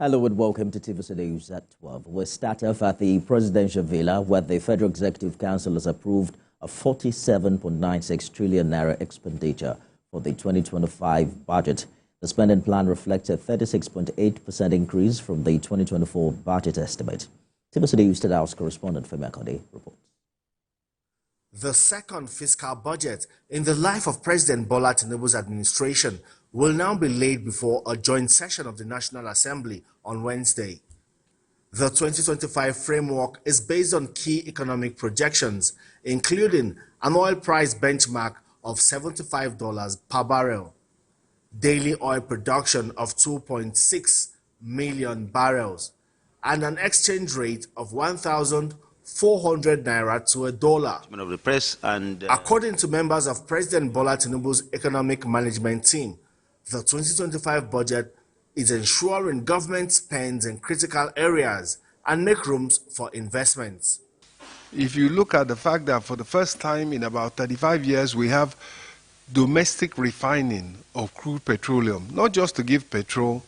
Hello and welcome to TVC News at 12. We start off at the Presidential Villa, where the Federal Executive Council has approved a 47.96 trillion naira expenditure for the 2025 budget. The spending plan reflects a 36.8% increase from the 2024 budget estimate. TVC News State House correspondent Femi Akande reports. The second fiscal budget in the life of President Bola Tinubu's administration will now be laid before a joint session of the National Assembly on Wednesday. The 2025 framework is based on key economic projections, including an oil price benchmark of $75 per barrel, daily oil production of 2.6 million barrels, and an exchange rate of 1,400 naira to a dollar. Of the press and According to members of President Bola Tinubu's economic management team, the 2025 budget is ensuring government spends in critical areas and make rooms for investments. If you look at the fact that for the first time in about 35 years, we have domestic refining of crude petroleum, not just to give petrol,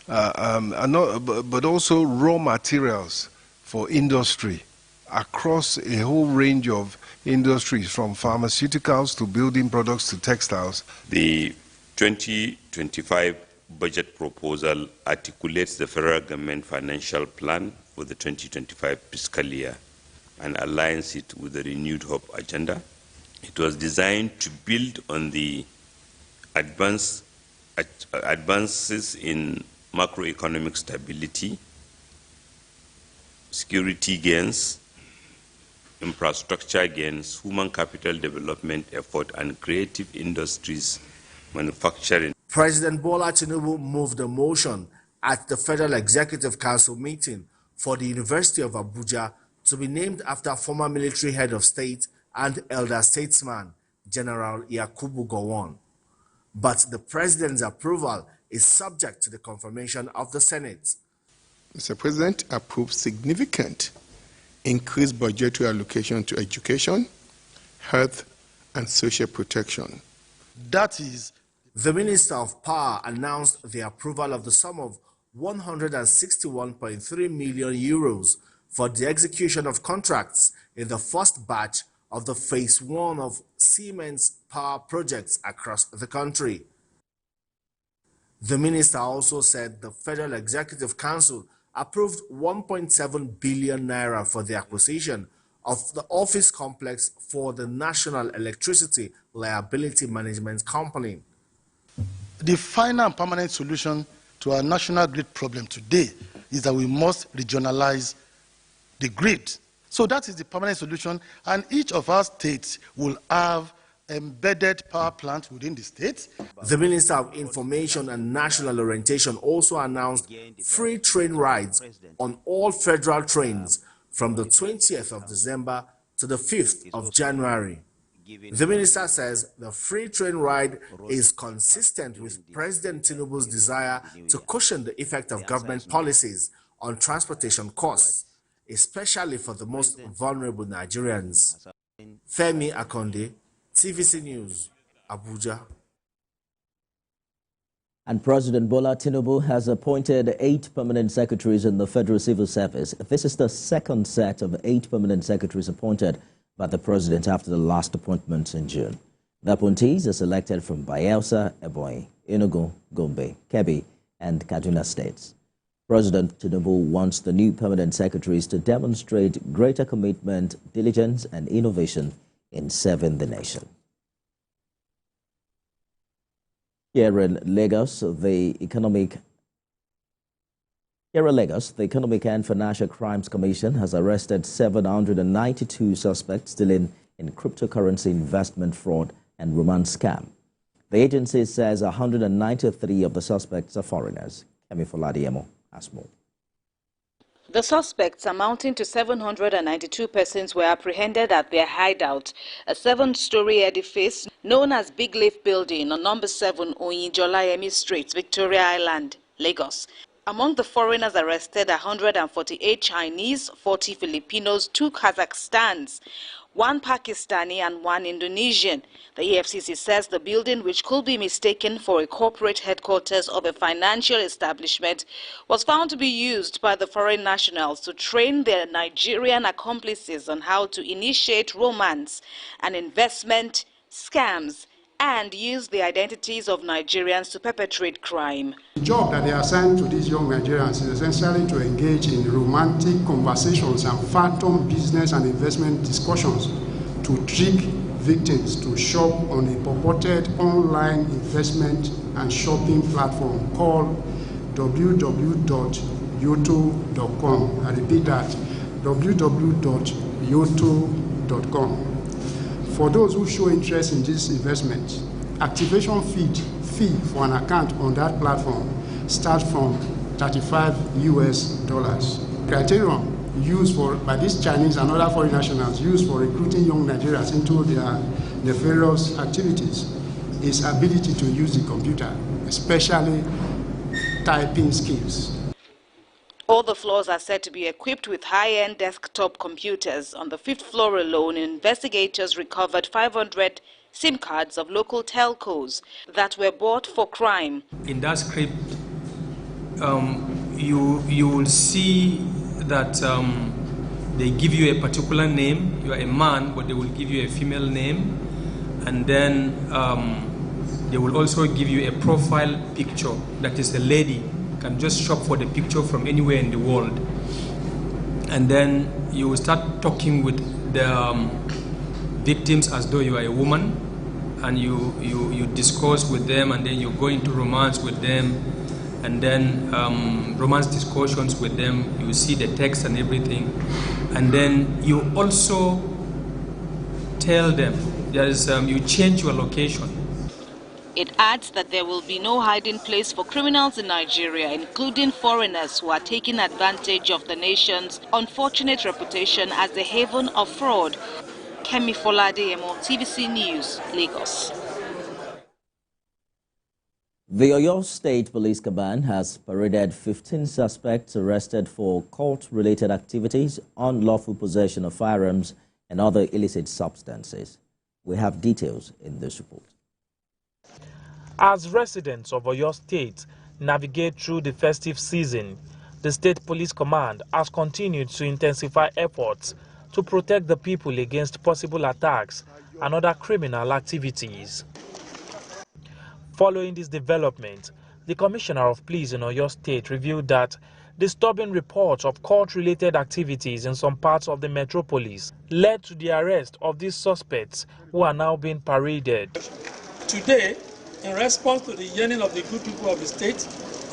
but also raw materials for industry across a whole range of industries, from pharmaceuticals to building products to textiles. The 2025 budget proposal articulates the federal government financial plan for the 2025 fiscal year and aligns it with the renewed hope agenda. It was designed to build on the advances in macroeconomic stability, security gains, infrastructure gains, human capital development effort, and creative industries manufacturing. President Bola Tinubu moved a motion at the Federal Executive Council meeting for the University of Abuja to be named after former military head of state and elder statesman, General Yakubu Gowon. But the president's approval is subject to the confirmation of the Senate. Mr. President approved significant increased budgetary allocation to education, health, and social protection. That is, the Minister of Power announced the approval of the sum of 161.3 million euros for the execution of contracts in the first batch of the Phase 1 of Siemens power projects across the country. The minister also said the Federal Executive Council approved 1.7 billion naira for the acquisition of the office complex for the National Electricity Liability Management Company. The final and permanent solution to our national grid problem today is that we must regionalize the grid. So that is the permanent solution, and each of our states will have embedded power plants within the state. The Minister of Information and National Orientation also announced free train rides on all federal trains from the 20th of December to the 5th of January. The minister says the free train ride is consistent with President Tinubu's desire to cushion the effect of government policies on transportation costs, especially for the most vulnerable Nigerians. Femi Akande, TVC News, Abuja. And President Bola Tinubu has appointed 8 permanent secretaries in the Federal Civil Service. This is the second set of 8 permanent secretaries appointed by the president after the last appointment in June. The appointees are selected from Bayelsa, Ebonyi, Enugu, Gombe, Kebbi, and Kaduna states. President Tinubu wants the new permanent secretaries to demonstrate greater commitment, diligence, and innovation in serving the nation. Here in Lagos, the Economic and Financial Crimes Commission has arrested 792 suspects dealing in cryptocurrency investment fraud and romance scam. The agency says 193 of the suspects are foreigners. Kemi Foladiemo has more. The suspects, amounting to 792 persons, were apprehended at their hideout, a 7-story edifice known as Big Leaf Building on number 7 Oyinjolayemi Street, Victoria Island, Lagos. Among the foreigners arrested, 148 Chinese, 40 Filipinos, 2 Kazakhstans, 1 Pakistani and 1 Indonesian. The EFCC says the building, which could be mistaken for a corporate headquarters of a financial establishment, was found to be used by the foreign nationals to train their Nigerian accomplices on how to initiate romance and investment scams and use the identities of Nigerians to perpetrate crime. The job that they are assigned to these young Nigerians is essentially to engage in romantic conversations and phantom business and investment discussions to trick victims to shop on a purported online investment and shopping platform called www.yoto.com. I repeat that, www.yoto.com. For those who show interest in this investment, activation fee for an account on that platform starts from $35 US. Criterion used by these Chinese and other foreign nationals used for recruiting young Nigerians into their nefarious activities is ability to use the computer, especially typing skills. All the floors are said to be equipped with high-end desktop computers. On the 5th floor alone, investigators recovered 500 SIM cards of local telcos that were bought for crime. In that script, you will see that they give you a particular name. You are a man, but they will give you a female name. And then they will also give you a profile picture that is a lady. Can just shop for the picture from anywhere in the world, and then you will start talking with the victims as though you are a woman, and you discuss with them, and then you go into romance with them, and then romance discussions with them. You see the text and everything, and then you also tell them there is you change your location. It adds that there will be no hiding place for criminals in Nigeria, including foreigners who are taking advantage of the nation's unfortunate reputation as a haven of fraud. Kemi Folade-Emo, TVC News, Lagos. The Oyo State Police Command has paraded 15 suspects arrested for cult-related activities, unlawful possession of firearms, and other illicit substances. We have details in this report. As residents of Oyo State navigate through the festive season, the State Police Command has continued to intensify efforts to protect the people against possible attacks and other criminal activities. Following this development, the Commissioner of Police in Oyo State revealed that disturbing reports of cult-related activities in some parts of the metropolis led to the arrest of these suspects, who are now being paraded. Today, in response to the yearning of the good people of the state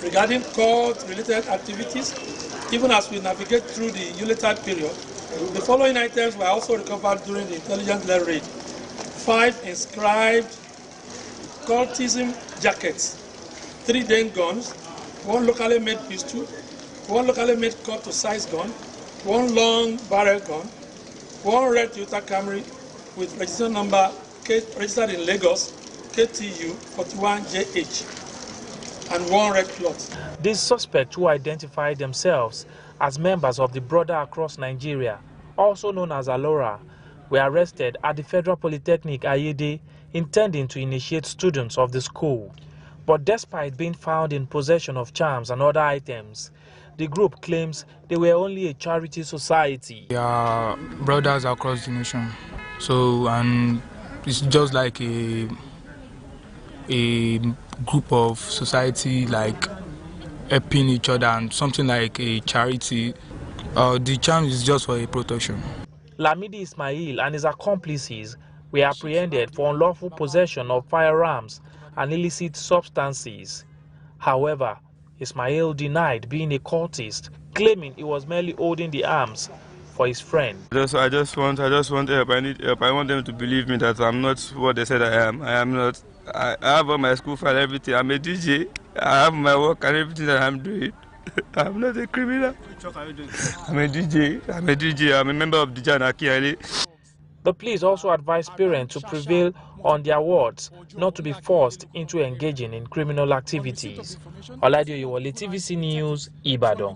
regarding cult-related activities, even as we navigate through the Yuletide period, the following items were also recovered during the intelligence-led raid. 5 inscribed cultism jackets, 3 Dane guns, 1 locally made pistol, 1 locally made cut-to-size gun, 1 long barrel gun, 1 red Toyota Camry with registration number registered in Lagos, KTU 41JH, and 1 red cloth. These suspects, who identified themselves as members of the Brother Across Nigeria, also known as Alora, were arrested at the Federal Polytechnic Ayede, intending to initiate students of the school. But despite being found in possession of charms and other items, the group claims they were only a charity society. We are brothers across the nation, and it's just like a group of society, like helping each other, and something like a charity. The charm is just for a protection. Lamidi Ismail and his accomplices were apprehended for unlawful possession of firearms and illicit substances. However, Ismail denied being a cultist, claiming he was merely holding the arms for his friend. I just want help. I need help. I want them to believe me that I'm not what they said I am. I am not. I have all my school file, everything. I'm a DJ. I have my work and everything that I'm doing. I'm not a criminal. I'm a DJ. I'm a member of DJ Anaki. The police also advised parents to prevail on their wards not to be forced into engaging in criminal activities. Oladio Yewole, TVC News, Ibadan.